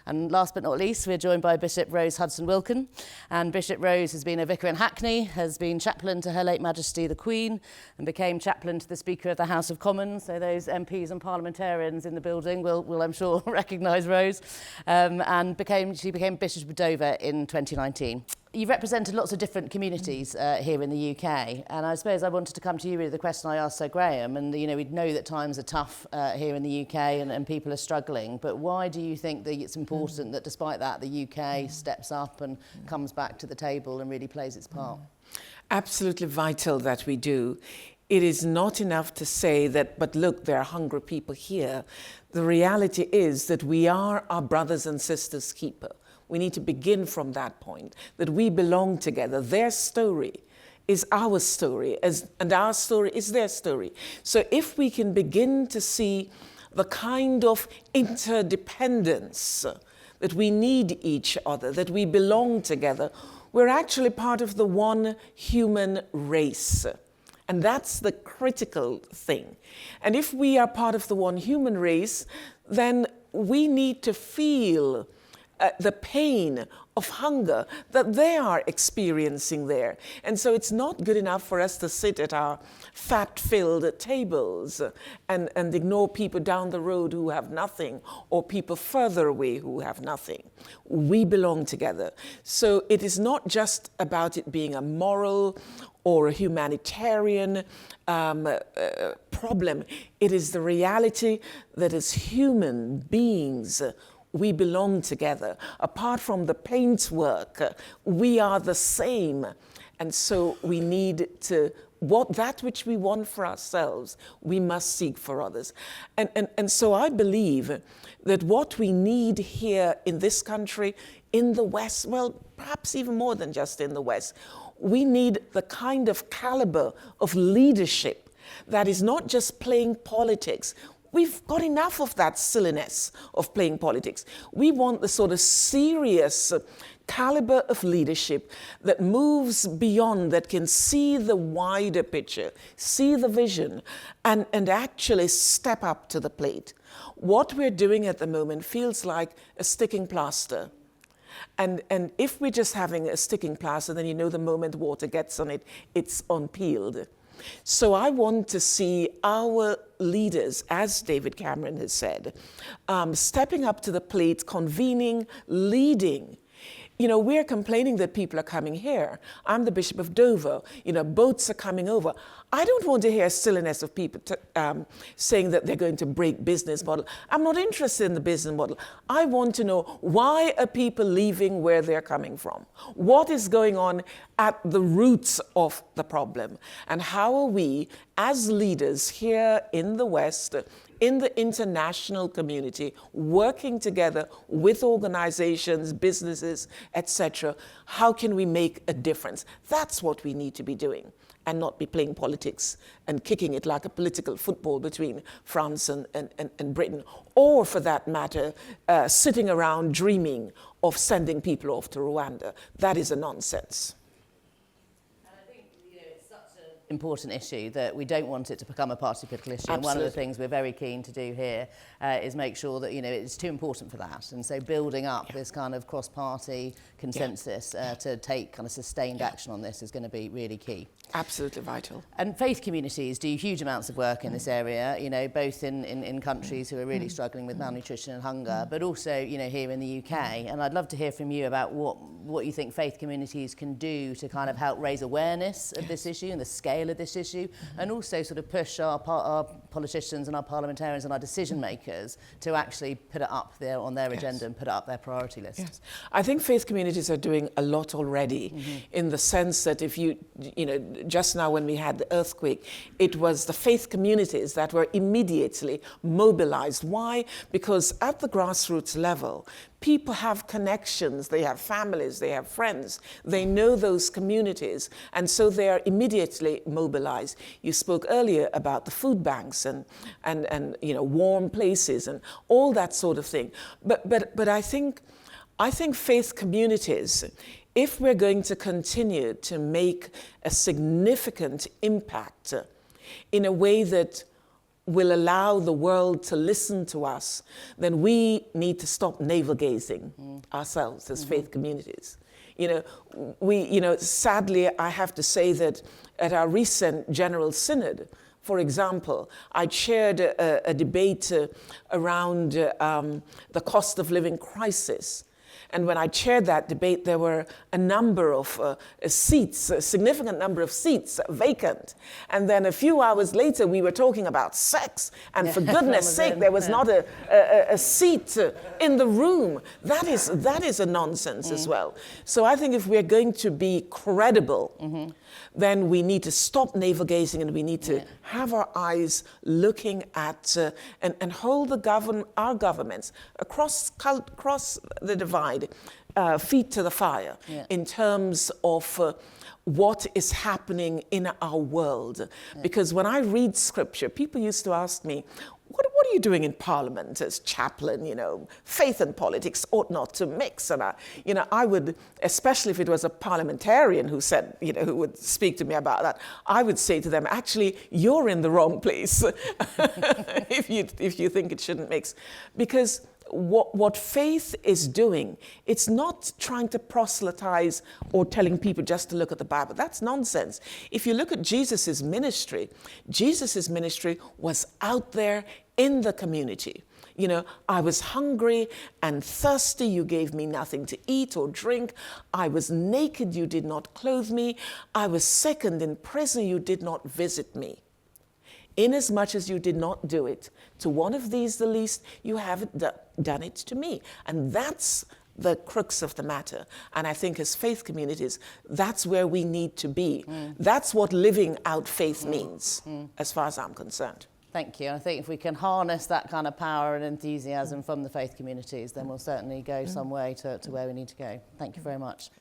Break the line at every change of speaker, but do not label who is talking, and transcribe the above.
And last but not least, we're joined by Bishop Rose Hudson-Wilkin. And Bishop Rose has been a vicar in Hackney, has been chaplain to Her Late Majesty the Queen, and became chaplain to the Speaker of the House of Commons. So those MPs and parliamentarians in the building will I'm sure, recognise Rose. And she became Bishop of Dover in 2019. You've represented lots of different communities here in the UK, and I suppose I wanted to come to you with the question I asked Sir Graham. And we know that times are tough here in the UK and people are struggling, but why do you think that it's important that despite that the UK steps up and comes back to the table and really plays its part?
Absolutely vital that we do. It is not enough to say that, but look, there are hungry people here. The reality is that we are our brothers and sisters' keeper. We need to begin from that point, that we belong together. Their story is our story, and our story is their story. So if we can begin to see the kind of interdependence that we need each other, that we belong together, we're actually part of the one human race. And that's the critical thing. And if we are part of the one human race, then we need to feel the pain of hunger that they are experiencing there. And so it's not good enough for us to sit at our fat-filled tables and ignore people down the road who have nothing, or people further away who have nothing. We belong together. So it is not just about it being a moral or a humanitarian problem. It is the reality that as human beings, we belong together. Apart from the paintwork, we are the same. And so we need to, that which we want for ourselves, we must seek for others. And so I believe that what we need here in this country, in the West, well, perhaps even more than just in the West, we need the kind of caliber of leadership that is not just playing politics. We've got enough of that silliness of playing politics. We want the sort of serious caliber of leadership that moves beyond, that can see the wider picture, see the vision, and actually step up to the plate. What we're doing at the moment feels like a sticking plaster. And if we're just having a sticking plaster, then the moment water gets on it, it's unpeeled. So I want to see our leaders, as David Cameron has said, stepping up to the plate, convening, leading. We're complaining that people are coming here. I'm the Bishop of Dover. Boats are coming over. I don't want to hear silliness of people saying that they're going to break business model. I'm not interested in the business model. I want to know, why are people leaving where they're coming from? What is going on at the roots of the problem? And how are we, as leaders here in the West, in the international community, working together with organizations, businesses, etc., how can we make a difference? That's what we need to be doing, and not be playing politics and kicking it like a political football between France and Britain, or for that matter, sitting around dreaming of sending people off to Rwanda. That is a nonsense.
Important issue that we don't want it to become a party political issue.
Absolutely.
And one of the things we're very keen to do here is make sure that it's too important for that, and so building up this kind of cross-party consensus to take kind of sustained action on this is going to be really key.
Absolutely vital.
And faith communities do huge amounts of work in this area, both in countries who are really struggling with malnutrition and hunger, but also, here in the UK. And I'd love to hear from you about what you think faith communities can do to kind of help raise awareness of this issue and the scale of this issue, and also sort of push our politicians and our parliamentarians and our decision makers to actually put it up there on their agenda and put it up their priority list.
Yes. I think faith communities are doing a lot already, in the sense that if just now when we had the earthquake, it was the faith communities that were immediately mobilized. Why? Because at the grassroots level, people have connections, they have families, they have friends, they know those communities, and so they are immediately mobilized. You spoke earlier about the food banks and warm places and all that sort of thing. But I think faith communities, if we're going to continue to make a significant impact in a way that will allow the world to listen to us, then we need to stop navel-gazing ourselves as faith communities. Sadly, I have to say that at our recent General Synod, for example, I chaired a debate around the cost of living crisis. And when I chaired that debate, there were a number of seats, a significant number of seats vacant. And then a few hours later, we were talking about sex. And for goodness sake, there was not a seat in the room. That is a nonsense as well. So I think if we're going to be credible, then we need to stop navel-gazing and we need to have our eyes looking at and hold our governments across the divide, feet to the fire in terms of what is happening in our world. Because when I read scripture, people used to ask me, what are you doing in Parliament as chaplain? Faith and politics ought not to mix. And I would, especially if it was a parliamentarian who said, who would speak to me about that, I would say to them, actually, you're in the wrong place if you think it shouldn't mix. Because what faith is doing, it's not trying to proselytize or telling people just to look at the Bible. That's nonsense. If you look at Jesus's ministry was out there in the community. I was hungry and thirsty, you gave me nothing to eat or drink. I was naked, you did not clothe me. I was sick and in prison, you did not visit me. Inasmuch as you did not do it to one of these the least, you haven't done it to me. And that's the crux of the matter. And I think as faith communities, that's where we need to be. That's what living out faith means, as far as I'm concerned.
Thank you. I think if we can harness that kind of power and enthusiasm from the faith communities, then we'll certainly go some way to where we need to go. Thank you very much.